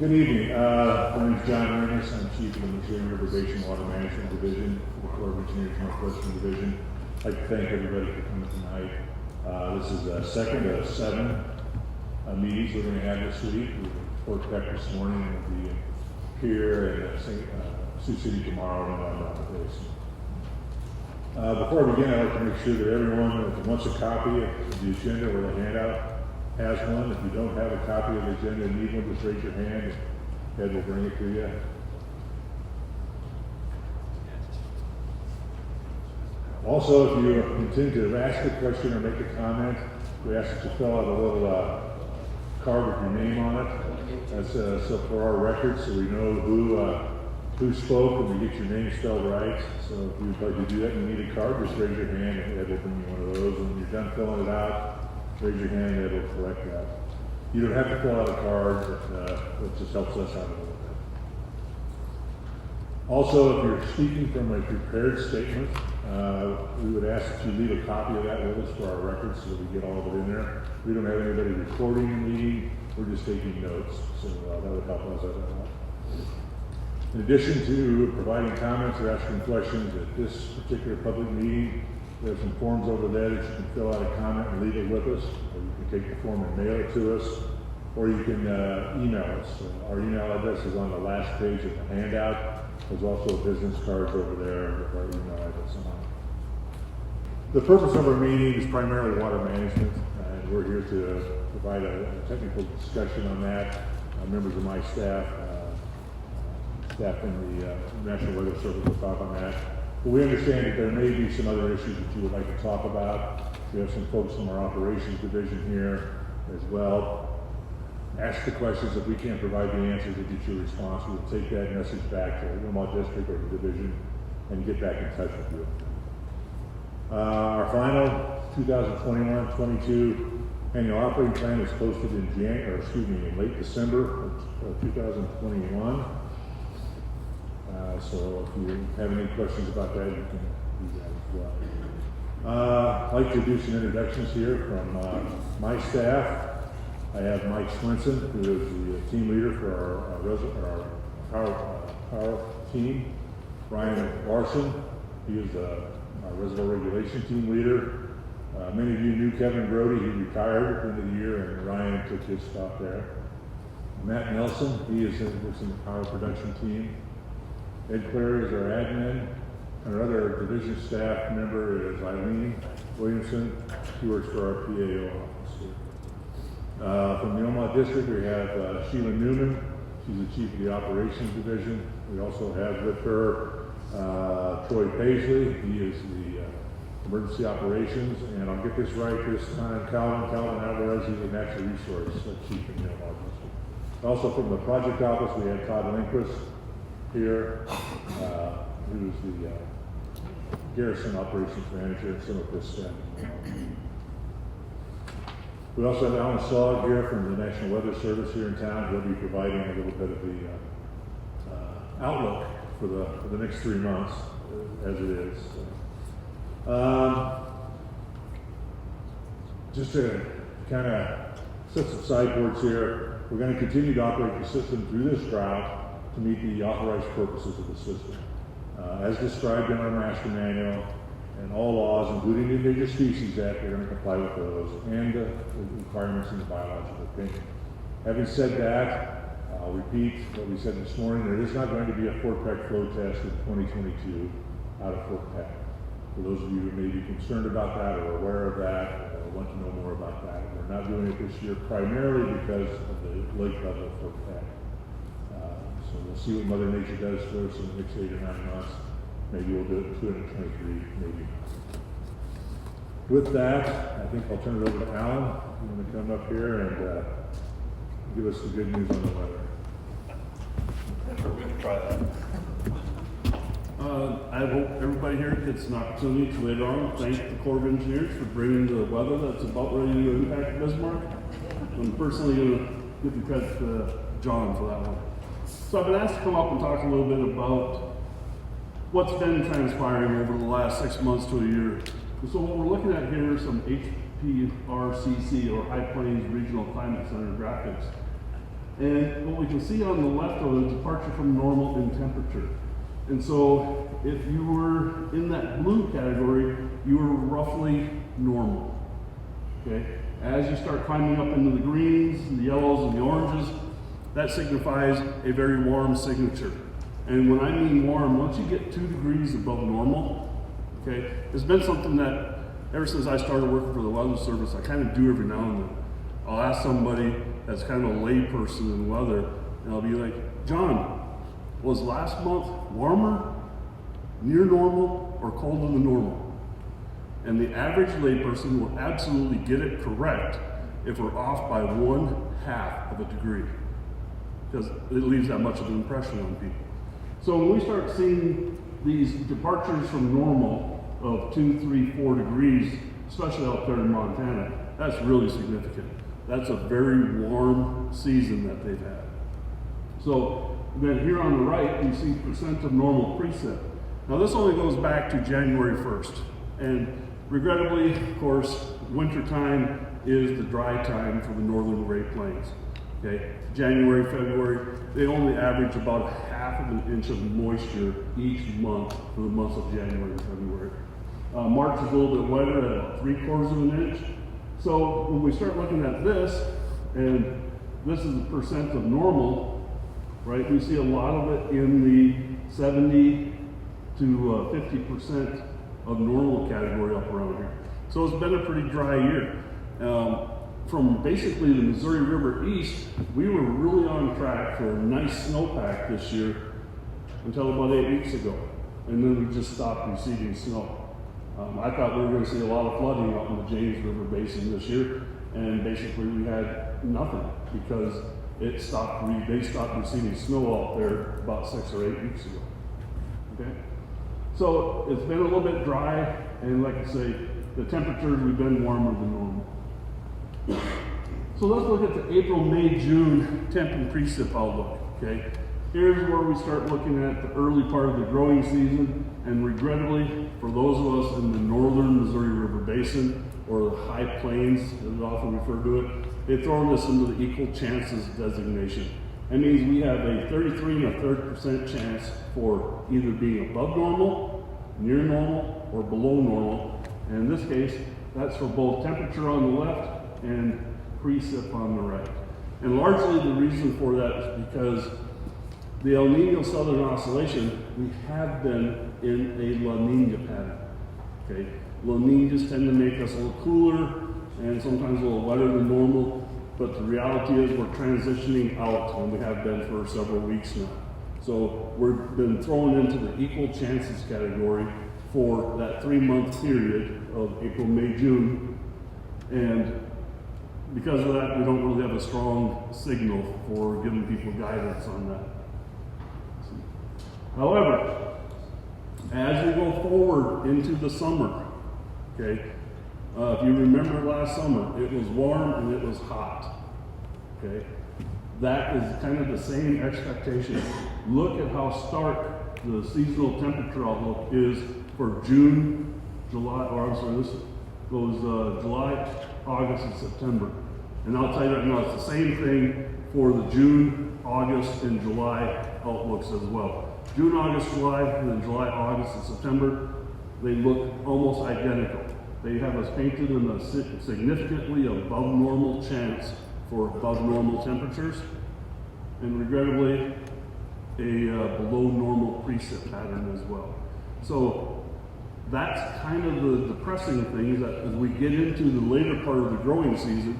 Good evening. My name is John Ernest. I'm Chief of the Missouri River Mainstem Water Management Division, the Corps of Engineers Northwestern Division. I'd like to thank everybody for coming tonight. This is the second of 7 meetings we're going to have this week. We report back this morning, and we'll be here in Sioux City tomorrow and on the basin. Before I begin, I'd like to make sure that everyone that wants a copy of the agenda or the handout has one. If you don't have a copy of the agenda and need one, just raise your hand. Ed will bring it to you. Also, if you intend to ask a question or make a comment, we ask that you fill out a little card with your name on it. That's so for our records, so we know who spoke and we get your name spelled right. So if you'd like to do that and you need a card, just raise your hand and Ed will bring you one of those. And when you're done filling it out, raise your hand and Ed will correct that. You don't have to fill out a card, but it just helps us out a little bit. Also, if you're speaking from a prepared statement, we would ask that you leave a copy of that with us for our records so that we get all of it in there. We don't have anybody recording the meeting, we're just taking notes, so that would help us out a lot. In addition to providing comments or asking questions at this particular public meeting, there's some forms over there that you can fill out a comment and leave it with us, or you can take the form and mail it to us, or you can email us. Our email address is on the last page of the handout. There's also business cards over there with our email address on it. The purpose of our meeting is primarily water management, and we're here to provide a technical discussion on that. Members of my staff in the National Weather Service will talk on that. But we understand that there may be some other issues that you would like to talk about. We have some folks from our operations division here as well. Ask the questions. If we can't provide the answers to get your response, we'll take that message back to the Wilmot District or the division and get back in touch with you. Our final 2021-22 annual operating plan was posted in in late December of 2021. So if you have any questions about that, you can do that as well. I'd like to do some introductions here from my staff. I have Mike Swenson, who is the team leader for our power team. Ryan Larson, he is our reservoir regulation team leader. Many of you knew Kevin Brody. He retired at the end of the year, and Ryan took his spot there. Matt Nelson, he works in the power production team. Ed Clary is our admin. Our other division staff member is Eileen Williamson. She works for our PAO office here. From the Omaha District, we have Sheila Newman. She's the chief of the operations division. We also have with her Troy Paisley. He is the emergency operations. And I'll get this right this time. Calvin Alvarez, he's a natural resource chief in the Omaha District. Also from the project office, we have Todd Lindquist here, who's the Garrison operations manager and some of this staff. We also have Alan Saug here from the National Weather Service here in town. He'll be providing a little bit of the outlook for the next 3 months as it is. Just to kind of set some sideboards here, we're going to continue to operate the system through this drought to meet the authorized purposes of the system. As described in our master manual and all laws, including the Endangered Species Act, we're going to comply with those and the requirements in the biological opinion. Having said that, I'll repeat what we said this morning. There is not going to be a Fort Peck flow test in 2022 out of Fort Peck. For those of you who may be concerned about that or aware of that or want to know more about that, we're not doing it this year primarily because of the lake level of Fort Peck. So we'll see what Mother Nature does for us in the next 8 or 9 months. Maybe we'll do it in 2023, maybe. With that, I think I'll turn it over to Alan. You want to come up here and give us the good news on the weather. Sure, we can try that. I hope everybody here gets an opportunity to later on thank the Corps of Engineers for bringing the weather that's about ready to impact Bismarck. I'm personally going to give the credit to John for that one. So I've been asked to come up and talk a little bit about what's been transpiring over the last 6 months to a year. And so what we're looking at here are some HPRCC or High Plains Regional Climate Center graphics. And what we can see on the left of it is departure from normal in temperature. And so if you were in that blue category, you were roughly normal. Okay? As you start climbing up into the greens, the yellows, and the oranges, that signifies a very warm signature. And when I mean warm, once you get 2 degrees above normal, okay, it's been something that ever since I started working for the Weather Service, I kind of do every now and then. I'll ask somebody that's kind of a lay person in weather, and I'll be like, John, was last month warmer, near normal, or colder than normal? And the average layperson will absolutely get it correct if we're off by 1/2 of a degree, because it leaves that much of an impression on people. So when we start seeing these departures from normal of 2, 3, 4 degrees, especially out there in Montana, that's really significant. That's a very warm season that they've had. So then here on the right, you see percent of normal precip. Now this only goes back to January 1st. And regrettably, of course, winter time is the dry time for the northern Great Plains. Okay, January, February, they only average about 1/2 of an inch of moisture each month for the months of January and February. March is a little bit wetter at about 3/4 of an inch. So when we start looking at this, and this is the percent of normal, right? We see a lot of it in the 70 to 50% of normal category up around here. So it's been a pretty dry year. From basically the Missouri River east, we were really on track for a nice snowpack this year until about 8 weeks ago. And then we just stopped receiving snow. I thought we were going to see a lot of flooding out in the James River Basin this year, and basically we had nothing because they stopped receiving snow out there about 6 or 8 weeks ago. Okay? So it's been a little bit dry, and like I say, the temperatures, we've been warmer than normal. So let's look at the April, May, June temp and precip outlook, okay? Here's where we start looking at the early part of the growing season, and regrettably, for those of us in the northern Missouri River Basin, or the high plains, as we often refer to it, they've thrown this into the equal chances designation. That means we have a 33 1/3% chance for either being above normal, near normal, or below normal. And in this case, that's for both temperature on the left and precip on the right. And largely the reason for that is because the El Nino Southern Oscillation, we have been in a La Nina pattern. Okay, La Ninas tend to make us a little cooler and sometimes a little wetter than normal, but the reality is we're transitioning out, and we have been for several weeks now. So we've been thrown into the equal chances category for that 3-month period of April, May, June, and because of that, we don't really have a strong signal for giving people guidance on that. However, as we go forward into the summer, okay, if you remember last summer, it was warm and it was hot, okay? That is kind of the same expectation. Look at how stark the seasonal temperature outlook is for June, July, or I'm sorry, this goes July, August, and September. And I'll tell you right now, it's the same thing for the June, August, and July outlooks as well. June, August, July, and then July, August, and September, they look almost identical. They have us painted in a significantly above normal chance for above normal temperatures, and regrettably, a below normal precip pattern as well. So that's kind of the depressing thing, is that as we get into the later part of the growing season,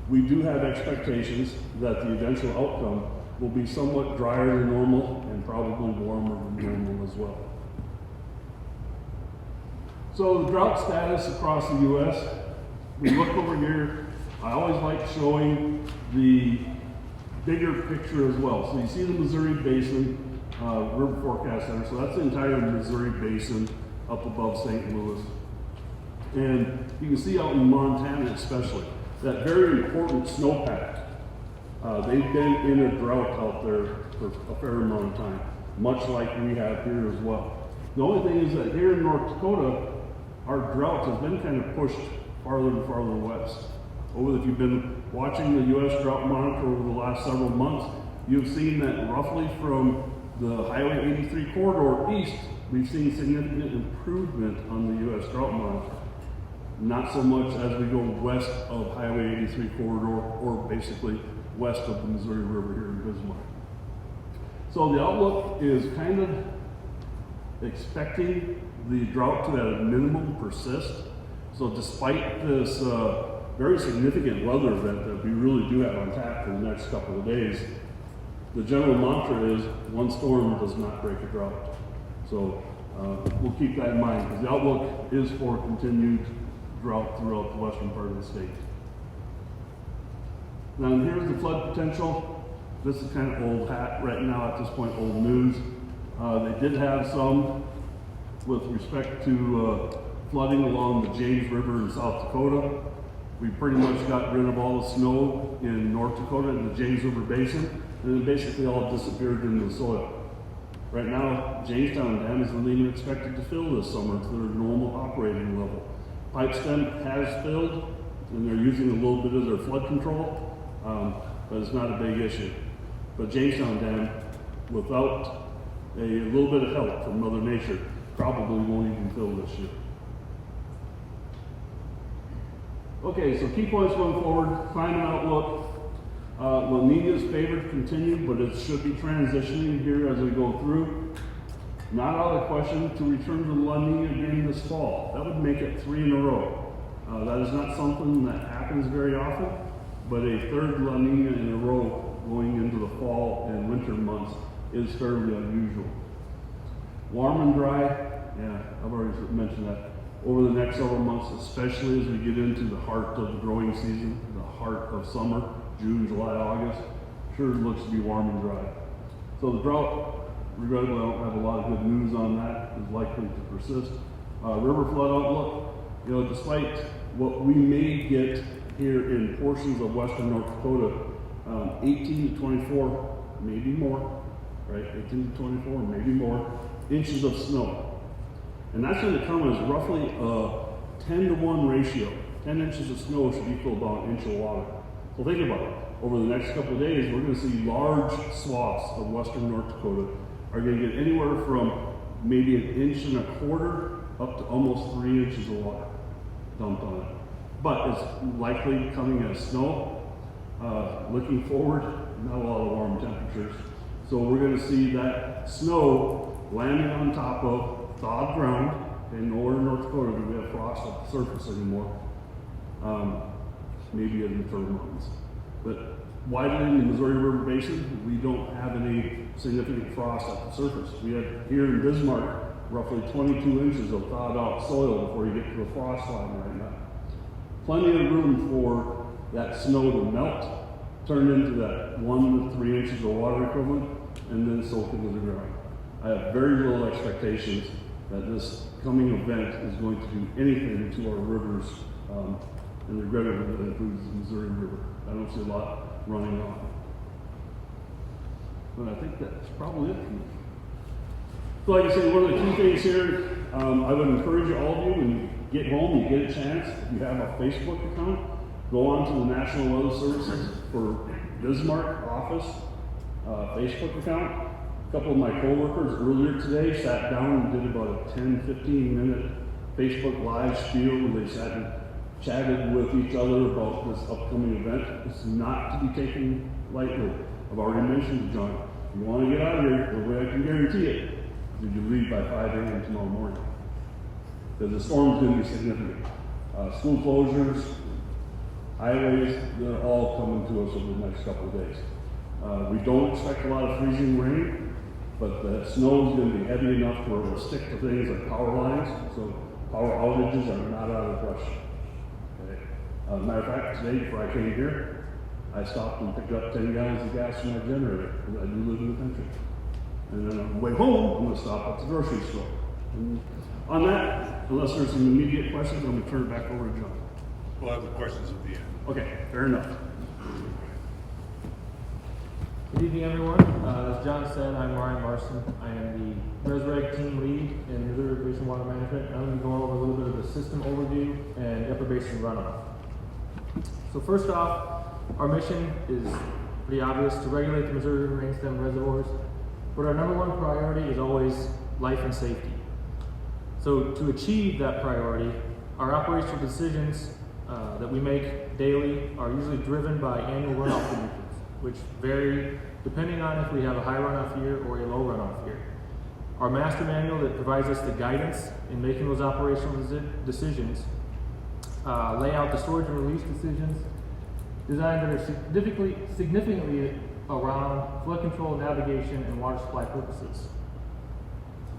we do have expectations that the eventual outcome will be somewhat drier than normal and probably warmer than normal as well. So the drought status across the U.S., we look over here. I always like showing the bigger picture as well. So you see the Missouri Basin River Forecast Center. So that's the entire Missouri Basin up above St. Louis. And you can see out in Montana especially, that very important snowpack. They've been in a drought out there for a fair amount of time, much like we have here as well. The only thing is that here in North Dakota, our drought has been kind of pushed farther and farther west. If you've been watching the U.S. Drought Monitor over the last several months, you've seen that roughly from the Highway 83 corridor east, we've seen significant improvement on the U.S. Drought Monitor. Not so much as we go west of Highway 83 corridor, or basically west of the Missouri River here in Bismarck. So the outlook is kind of expecting the drought to at a minimum persist. So despite this very significant weather event that we really do have on tap for the next couple of days, the general mantra is one storm does not break a drought. So we'll keep that in mind, because the outlook is for continued drought throughout the western part of the state. Now here's the flood potential. This is kind of old hat right now at this point, old news. They did have some with respect to flooding along the James River in South Dakota. We pretty much got rid of all the snow in North Dakota in the James River Basin, and it basically all disappeared into the soil. Right now, Jamestown Dam isn't even expected to fill this summer to their normal operating level. Pipe stem has filled, and they're using a little bit of their flood control, but it's not a big issue. But Jamestown Dam, without a little bit of help from Mother Nature, probably won't even fill this year. Okay, so key points going forward, climate outlook. La Nina's favored continue, but it should be transitioning here as we go through. Not out of the question to return to La Nina again this fall. That would make it 3 in a row. That is not something that happens very often, but a third La Nina in a row going into the fall and winter months is fairly unusual. Warm and dry, yeah, I've already mentioned that. Over the next several months, especially as we get into the heart of the growing season, the heart of summer, June, July, August, sure looks to be warm and dry. So the drought, regrettably, I don't have a lot of good news on that, is likely to persist. River flood outlook, you know, despite what we may get here in portions of western North Dakota, 18 to 24, maybe more, right? 18 to 24, maybe more inches of snow. And that's going to come as roughly a 10 to 1 ratio. 10 inches of snow should equal about an inch of water. So think about it. Over the next couple of days, we're going to see large swaths of western North Dakota are going to get anywhere from maybe 1.25 inches up to almost 3 inches of water dumped on it. But it's likely coming as snow. Looking forward, not a lot of warm temperatures. So we're going to see that snow landing on top of thawed ground. In northern North Dakota, we have frost at the surface anymore. Maybe in the Turtle Mountains. But widening the Missouri River Basin, we don't have any significant frost at the surface. We have here in Bismarck roughly 22 inches of thawed out soil before you get to the frost line right now. Plenty of room for that snow to melt, turn into that 1 to 3 inches of water equivalent, and then soak into the ground. I have very little expectations that this coming event is going to do anything to our rivers, and regrettably that includes the Missouri River. I don't see a lot running off. But I think that's probably it for me. So like I said, one of the key things here, I would encourage all of you, when you get home, you get a chance, if you have a Facebook account, go on to the National Weather Services for Bismarck office Facebook account. A couple of my coworkers earlier today sat down and did about a 10-15 minute Facebook live spiel where they sat and chatted with each other about this upcoming event. It's not to be taken lightly. I've already mentioned to John, if you want to get out of here, the way I can guarantee it, is you leave by 5 a.m. tomorrow morning. Because the storm's going to be significant. School closures, highways, they're all coming to us over the next couple of days. We don't expect a lot of freezing rain, but the snow is going to be heavy enough where it will stick to things like power lines, so power outages are not out of the question. Okay. Matter of fact, today before I came here, I stopped and picked up 10 gallons of gas from my generator, because I do live in the country. And then on the way home, I'm going to stop at the grocery store. And on that, unless there's some immediate questions, I'm going to turn it back over to John. We'll have the questions at the end. Okay, fair enough. Good evening, everyone. As John said, I'm Ryan Larson. I am the RESREG team lead in Missouri River Basin Water Management. I'm going to go over a little bit of the system overview and upper basin runoff. So first off, Our mission is pretty obvious, to regulate the Missouri River Mainstem reservoirs, but our number one priority is always life and safety. So to achieve that priority, our operational decisions that we make daily are usually driven by annual runoff conditions, which vary depending on if we have a high runoff year or a low runoff year. Our master manual that provides us the guidance in making those operational decisions lay out the storage and release decisions designed that are significantly around flood control, navigation, and water supply purposes.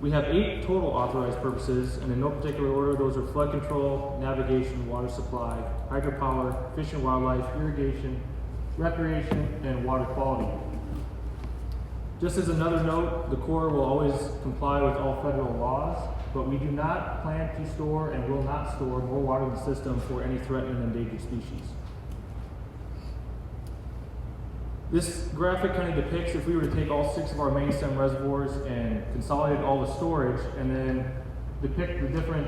We have 8 total authorized purposes, and in no particular order, those are flood control, navigation, water supply, hydropower, fish and wildlife, irrigation, recreation, and water quality. Just as another note, the Corps will always comply with all federal laws, but we do not plan to store and will not store more water in the system for any threatened and endangered species. This graphic kind of depicts if we were to take all 6 of our main stem reservoirs and consolidate all the storage and then depict the different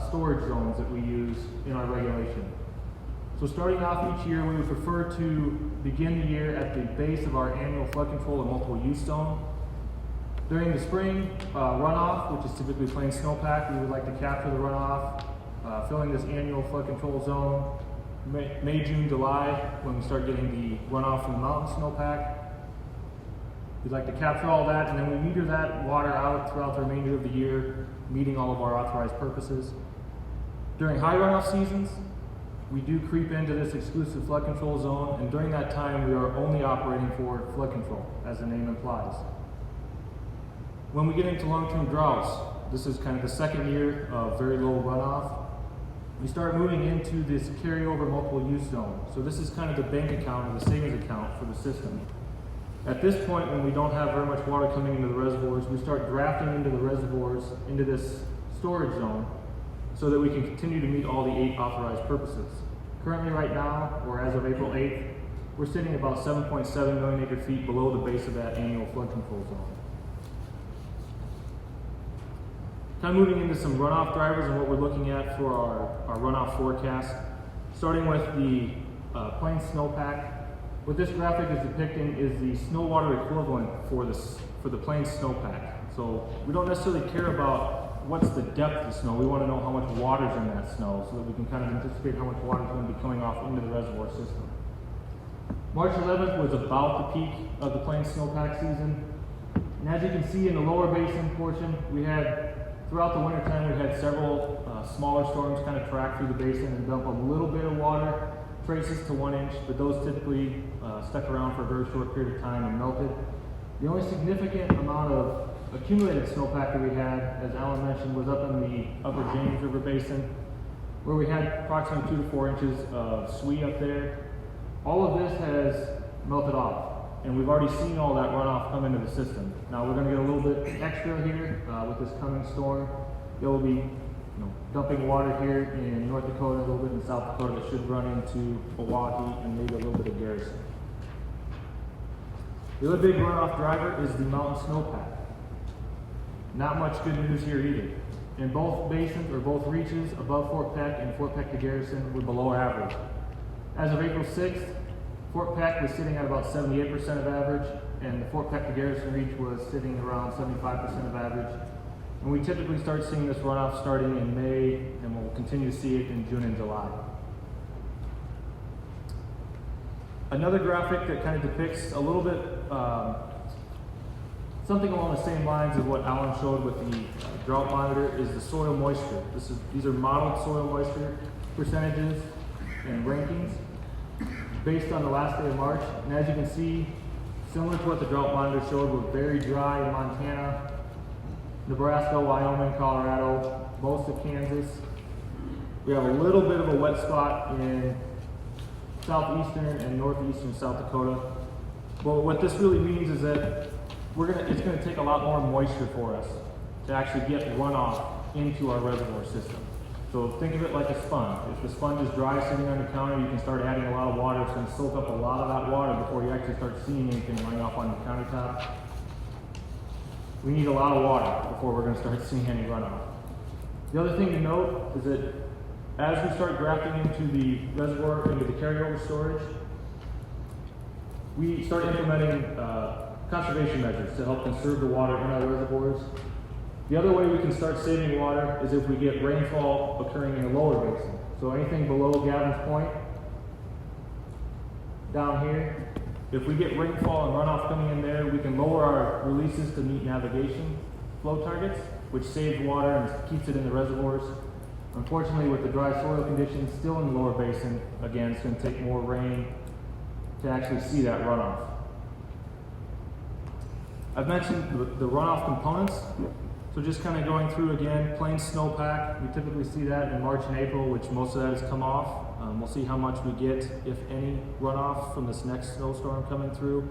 storage zones that we use in our regulation. So starting off each year, we would prefer to begin the year at the base of our annual flood control and multiple use zone. During the spring runoff, which is typically plain snowpack, we would like to capture the runoff, filling this annual flood control zone. May, June, July, when we start getting the runoff from the mountain snowpack. We'd like to capture all that, and then we meter that water out throughout the remainder of the year, meeting all of our authorized purposes. During high runoff seasons, we do creep into this exclusive flood control zone, and during that time, we are only operating for flood control, as the name implies. When we get into long-term droughts, this is kind of the second year of very low runoff. We start moving into this carryover multiple use zone. So this is kind of the bank account or the savings account for the system. At this point, when we don't have very much water coming into the reservoirs, we start drafting into the reservoirs into this storage zone so that we can continue to meet all the 8 authorized purposes. Currently right now, or as of April 8th, we're sitting about 7.7 million acre feet below the base of that annual flood control zone. Kind of moving into some runoff drivers and what we're looking at for our runoff forecast. Starting with the plain snowpack. What this graphic is depicting is the snow water equivalent for the plain snowpack. So we don't necessarily care about what's the depth of the snow. We want to know how much water's in that snow so that we can kind of anticipate how much water is going to be coming off into the reservoir system. March 11th was about the peak of the plain snowpack season. And as you can see in the lower basin portion, throughout the wintertime, we had several smaller storms kind of track through the basin and dump a little bit of water, traces to 1 inch, but those typically stuck around for a very short period of time and melted. The only significant amount of accumulated snowpack that we had, as Alan mentioned, was up in the upper James River Basin, where we had approximately 2 to 4 inches of SWE up there. All of this has melted off. And we've already seen all that runoff come into the system. Now we're going to get a little bit extra here with this coming storm. It will be dumping water here in North Dakota, a little bit in South Dakota that should run into Milwaukee and maybe a little bit of Garrison. The other big runoff driver is the mountain snowpack. Not much good news here either. In both basins or both reaches above Fort Peck and Fort Peck to Garrison, we're below average. As of April 6th, Fort Peck was sitting at about 78% of average, and the Fort Peck to Garrison reach was sitting around 75% of average. And we typically start seeing this runoff starting in May, and we'll continue to see it in June and July. Another graphic that kind of depicts a little bit something along the same lines of what Alan showed with the drought monitor is the soil moisture. These are modeled soil moisture percentages and rankings based on the last day of March. And as you can see, similar to what the drought monitor showed, we're very dry in Montana, Nebraska, Wyoming, Colorado, most of Kansas. We have a little bit of a wet spot in southeastern and northeastern South Dakota. Well, what this really means is that it's going to take a lot more moisture for us to actually get runoff into our reservoir system. So think of it like a sponge. If the sponge is dry sitting on the counter, you can start adding a lot of water. It's going to soak up a lot of that water before you actually start seeing anything running off on the countertop. We need a lot of water before we're going to start seeing any runoff. The other thing to note is that as we start grafting into the reservoir, into the carryover storage, we start implementing conservation measures to help conserve the water in our reservoirs. The other way we can start saving water is if we get rainfall occurring in a lower basin. So anything below Gavin's Point, down here, if we get rainfall and runoff coming in there, we can lower our releases to meet navigation flow targets, which saves water and keeps it in the reservoirs. Unfortunately, with the dry soil conditions still in the lower basin, again, it's going to take more rain to actually see that runoff. I've mentioned the runoff components. So just kind of going through again, plain snowpack. We typically see that in March and April, which most of that has come off. We'll see how much we get, if any, runoff from this next snowstorm coming through.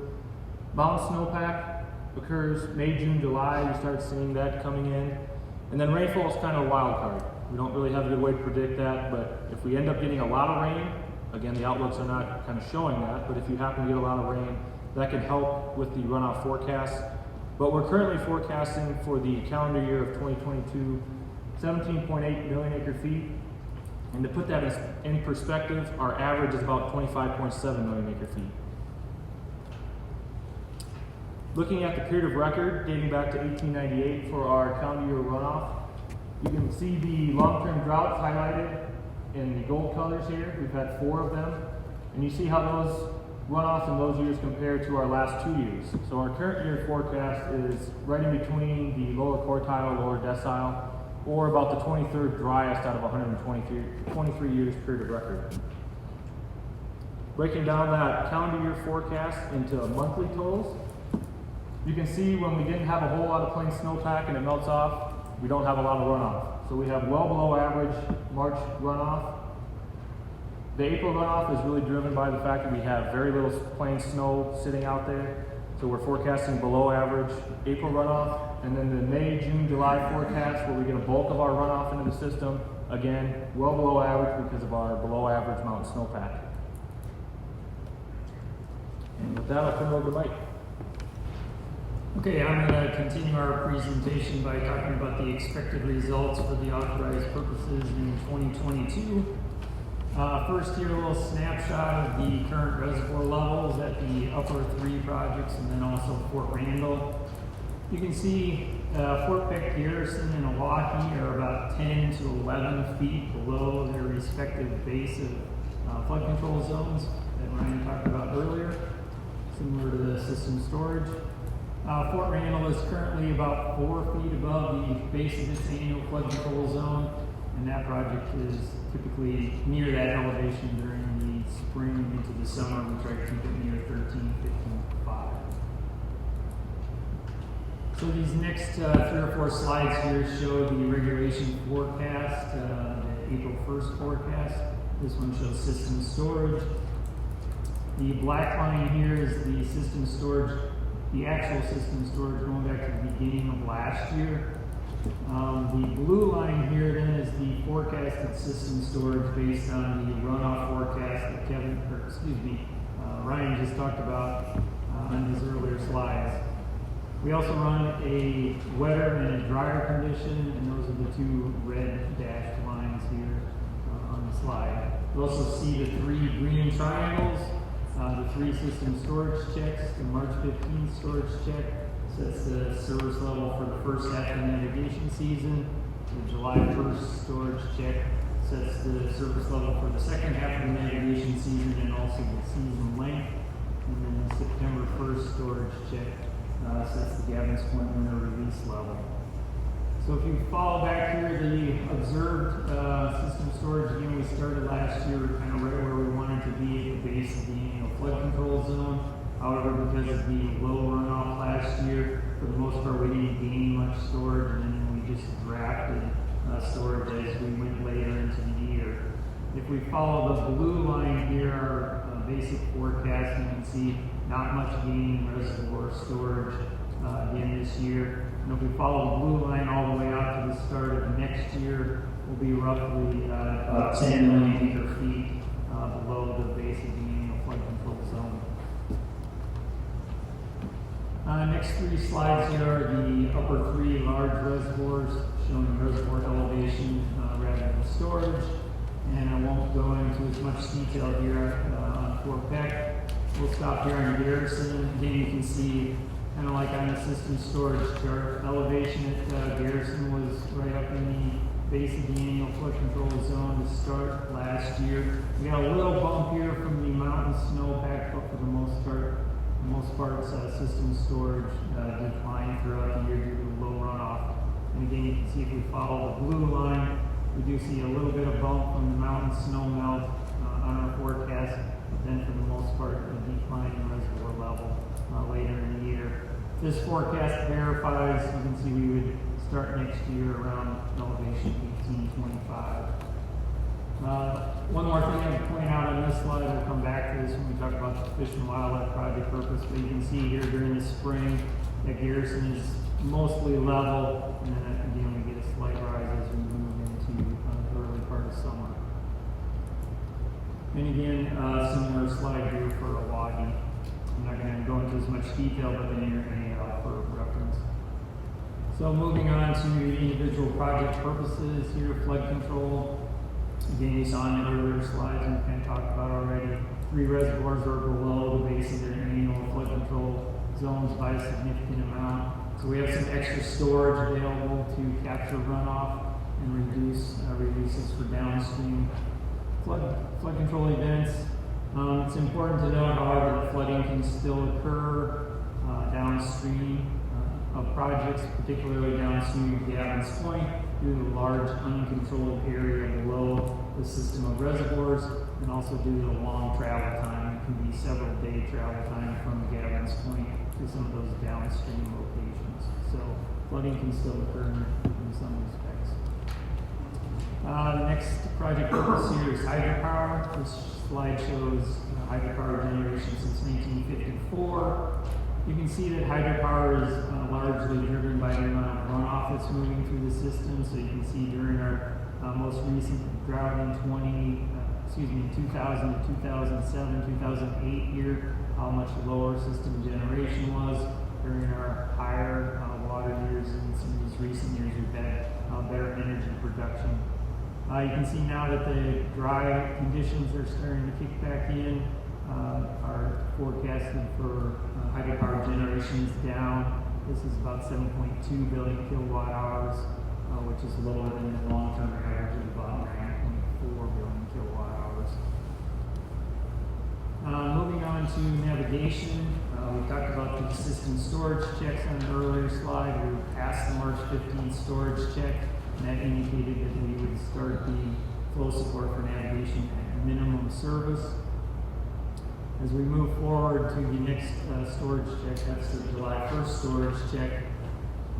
Mountain snowpack occurs May, June, July. We start seeing that coming in. And then rainfall is kind of a wild card. We don't really have a good way to predict that, but if we end up getting a lot of rain, again, the outlooks are not kind of showing that, but if you happen to get a lot of rain, that can help with the runoff forecast. But we're currently forecasting for the calendar year of 2022, 17.8 million acre feet. And to put that in perspective, our average is about 25.7 million acre feet. Looking at the period of record dating back to 1898 for our calendar year runoff, you can see the long-term droughts highlighted in the gold colors here. We've had 4 of them. And you see how those runoffs in those years compare to our last 2 years. So our current year forecast is right in between the lower quartile, lower decile, or about the 23rd driest out of 123 years period of record. Breaking down that calendar year forecast into monthly totals, you can see when we didn't have a whole lot of plain snowpack and it melts off, we don't have a lot of runoff. So we have well below average March runoff. The April runoff is really driven by the fact that we have very little plain snow sitting out there. So we're forecasting below average April runoff. And then the May, June, July forecast where we get a bulk of our runoff into the system, again, well below average because of our below average mountain snowpack. And with that, I'll turn it over to Mike. Okay, I'm going to continue our presentation by talking about the expected results for the authorized purposes in 2022. First here, a little snapshot of the current reservoir levels at the upper 3 projects and then also Fort Randall. You can see Fort Peck, Garrison, and Milwaukee are about 10 to 11 feet below their respective base of flood control zones that Ryan talked about earlier, similar to the system storage. Fort Randall is currently about 4 feet above the base of its annual flood control zone, and that project is typically near that elevation during the spring into the summer. We try to keep it near 13, 15.5. So these next 3 or 4 slides here show the regulation forecast, the April 1st forecast. This one shows system storage. The black line here is the system storage, the actual system storage going back to the beginning of last year. The blue line here then is the forecasted system storage based on the runoff forecast that Ryan just talked about on his earlier slides. We also run a wetter and a drier condition, and those are the 2 red dashed lines here on the slide. You also see the 3 green triangles, the 3 system storage checks, the March 15th storage check sets the service level for the first half of the navigation season. The July 1st storage check sets the service level for the second half of the navigation season and also the season length. And then the September 1st storage check sets the Gavin's Point winter release level. So if you follow back here, the observed system storage, again, we started last year kind of right where we wanted to be at the base of the annual flood control zone. However, because of the low runoff last year, for the most part, we didn't gain much storage, and then we just drafted storage as we went later into the year. If we follow the blue line here, our basic forecast, you can see not much gain in reservoir storage again this year. And if we follow the blue line all the way out to the start of next year, we'll be roughly about 10 million acre feet below the base of the annual flood control zone. Next 3 slides here are the upper 3 large reservoirs showing reservoir elevation rather than storage. And I won't go into as much detail here on Fort Peck. We'll stop here on Garrison. Again, you can see, kind of like on the system storage chart, elevation at Garrison was right up in the base of the annual flood control zone to start last year. We got a little bump here from the mountain snowpack, but for the most part, system storage declined throughout the year due to low runoff. And again, you can see if we follow the blue line, we do see a little bit of bump from the mountain snow melt on our forecast, but then for the most part, a decline in reservoir level later in the year. If this forecast verifies, you can see we would start next year around elevation 1825. One more thing I would point out on this slide, we'll come back to this when we talk about the Fish and Wildlife Project purpose, but you can see here during the spring that Garrison is mostly level, and then again we get a slight rise as we move into the early part of summer. And again, similar slide here for Hawaii. I'm not going to go into as much detail, but then you're going to get out for reference. So moving on to the individual project purposes here, flood control. Again, you saw in the earlier slides and we kind of talked about already. 3 reservoirs are below the base of their annual flood control zones by a significant amount. So we have some extra storage available to capture runoff and reduce releases for downstream flood control events. It's important to note, however, that flooding can still occur downstream of projects, particularly downstream of Gavin's Point, due to the large uncontrolled area below the system of reservoirs, and also due to the long travel time. It can be several day travel time from Gavin's Point to some of those downstream locations. So flooding can still occur in some respects. The next project purpose here is hydropower. This slide shows hydropower generation since 1954. You can see that hydropower is largely driven by the amount of runoff that's moving through the system. So you can see during our most recent drought in 2000 to 2007, 2008 year, how much lower system generation was. During our higher water years and some of these recent years, we've had better energy production. You can see now that the dry conditions are starting to kick back in. Are forecasted for hydropower generations down. This is about 7.2 billion kilowatt hours, which is lower than the long-term average of about 9.4 billion kilowatt hours. Moving on to navigation, we talked about the system storage checks on an earlier slide. We passed the March 15th storage check, and that indicated that we would start the flow support for navigation at minimum service. As we move forward to the next storage check, that's the July 1st storage check.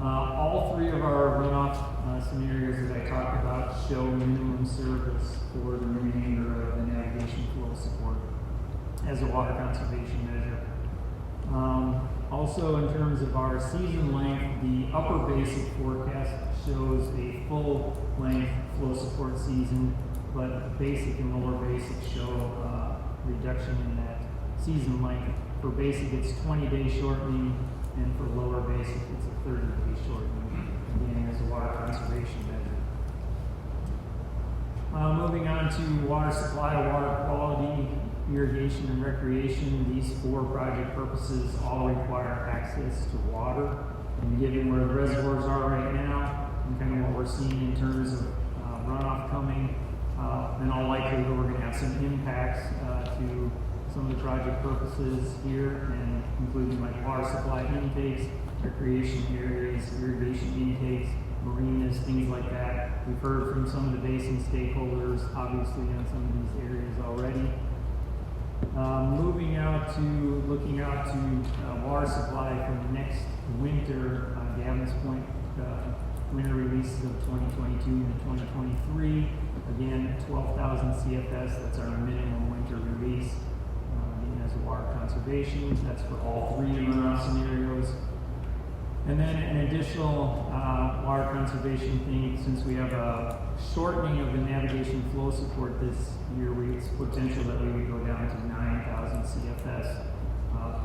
All 3 of our runoff scenarios that I talked about show minimum service for the remainder of the navigation flow support as a water conservation measure. Also, in terms of our season length, the upper basic forecast shows a full length flow support season, but basic and lower basic show reduction in that season length. For basic, it's 20-day shortening, and for lower basic, it's a 30-day shortening, again, as a water conservation measure. Moving on to water supply, water quality, irrigation, and recreation. These 4 project purposes all require access to water. And given where the reservoirs are right now, and kind of what we're seeing in terms of runoff coming, in all likelihood, we're going to have some impacts to some of the project purposes here, and including like water supply intakes, recreation areas, irrigation intakes, marinas, things like that. We've heard from some of the basin stakeholders, obviously, in some of these areas already. Looking out to water supply for the next winter, Gavin's Point winter releases of 2022 and 2023. Again, 12,000 CFS, that's our minimum winter release. As a water conservation, that's for all 3 runoff scenarios. And then an additional water conservation thing, since we have a shortening of the navigation flow support this year, it's potential that we would go down to 9,000 CFS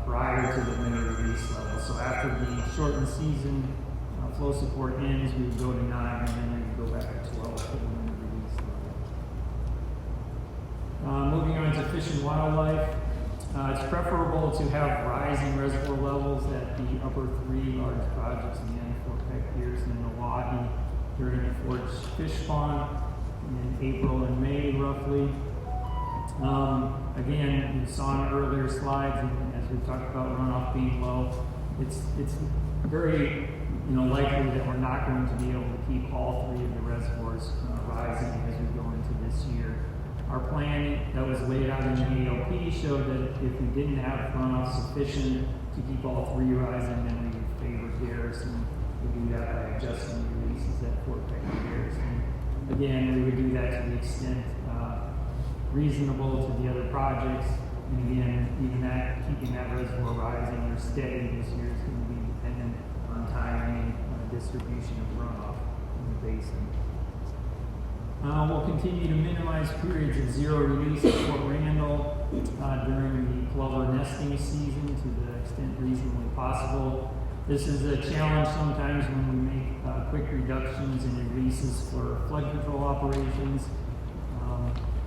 prior to the winter release level. So after the shortened season flow support ends, we would go to 9, and then we would go back to 12 for the winter release level. Moving on to fish and wildlife. It's preferable to have rising reservoir levels at the upper three large projects, again, Fort Peck, Garrison, and Milwaukee, during the Fort Fish Pond in April and May, roughly. Again, you saw in earlier slides, and as we talked about runoff being low, it's very likely that we're not going to be able to keep all three of the reservoirs rising as we go into this year. Our plan that was laid out in the AOP showed that if we didn't have runoff sufficient to keep all three rising, then we would favor Garrison. We do that by adjusting the releases at Fort Peck and Garrison. Again, we would do that to the extent reasonable to the other projects. And again, even that, keeping that reservoir rising or steady this year is going to be dependent on timing and distribution of runoff in the basin. We'll continue to minimize periods of zero release at Fort Randall during the plover nesting season to the extent reasonably possible. This is a challenge sometimes when we make quick reductions in releases for flood control operations.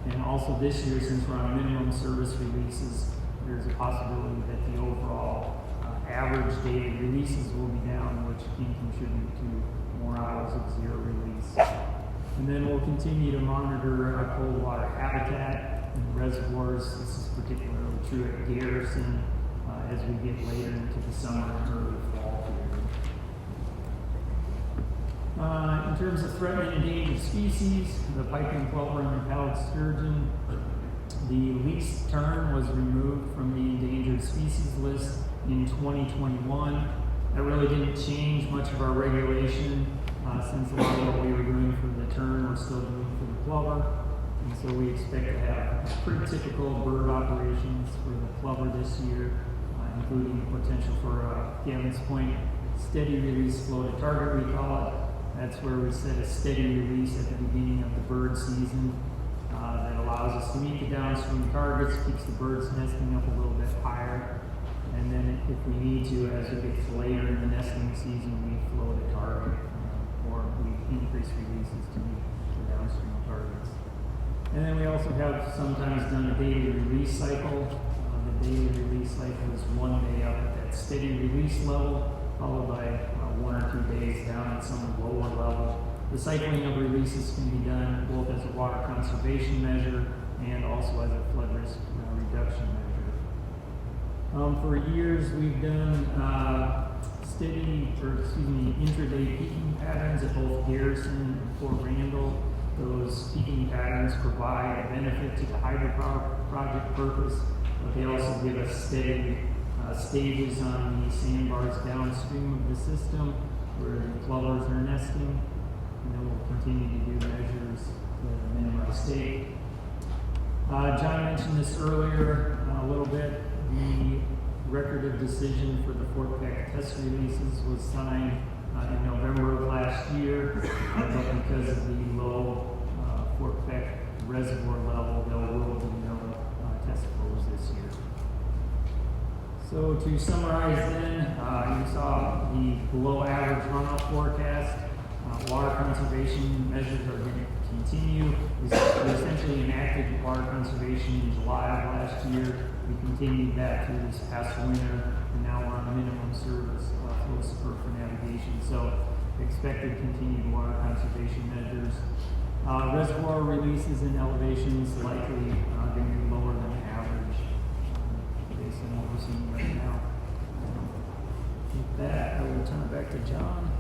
And also this year, since we're on minimum service releases, there's a possibility that the overall average daily releases will be down, which can contribute to more hours of zero release. And then we'll continue to monitor cold water habitat in reservoirs. This is particularly true at Garrison as we get later into the summer and early fall period. In terms of threatened and endangered species, the piping plover and the pallid sturgeon, the least term was removed from the endangered species list in 2021. That really didn't change much of our regulation since a lot of what we were doing for the tern we're still doing for the plover. And so we expect to have pretty typical bird operations for the plover this year, including the potential for Gavin's point, steady release flow to target, we call it. That's where we set a steady release at the beginning of the bird season that allows us to meet the downstream targets, keeps the birds nesting up a little bit higher. And then if we need to, as it gets later in the nesting season, we flow to target or we increase releases to meet the downstream targets. And then we also have sometimes done a daily release cycle. The daily release cycle is 1 day up at that steady release level, followed by 1 or 2 days down at some lower level. The cycling of releases can be done both as a water conservation measure and also as a flood risk reduction measure. For years, we've done intraday peaking patterns at both Garrison and Fort Randall. Those peaking patterns provide a benefit to the hydropower project purpose, but they also give us steady stages on the sandbars downstream of the system where the plovers are nesting. And then we'll continue to do measures to minimize stake. John mentioned this earlier a little bit. The record of decision for the Fort Peck test releases was signed in November of last year, but because of the low Fort Peck reservoir level, there will be no test flows this year. So to summarize then, you saw the below average runoff forecast. Water conservation measures are going to continue. We essentially enacted water conservation in July of last year. We continued that through this past winter, and now we're on minimum service flow support for navigation. So expected continued water conservation measures. Reservoir releases and elevations likely going to be lower than average based on what we're seeing right now. With that, I will turn it back to John.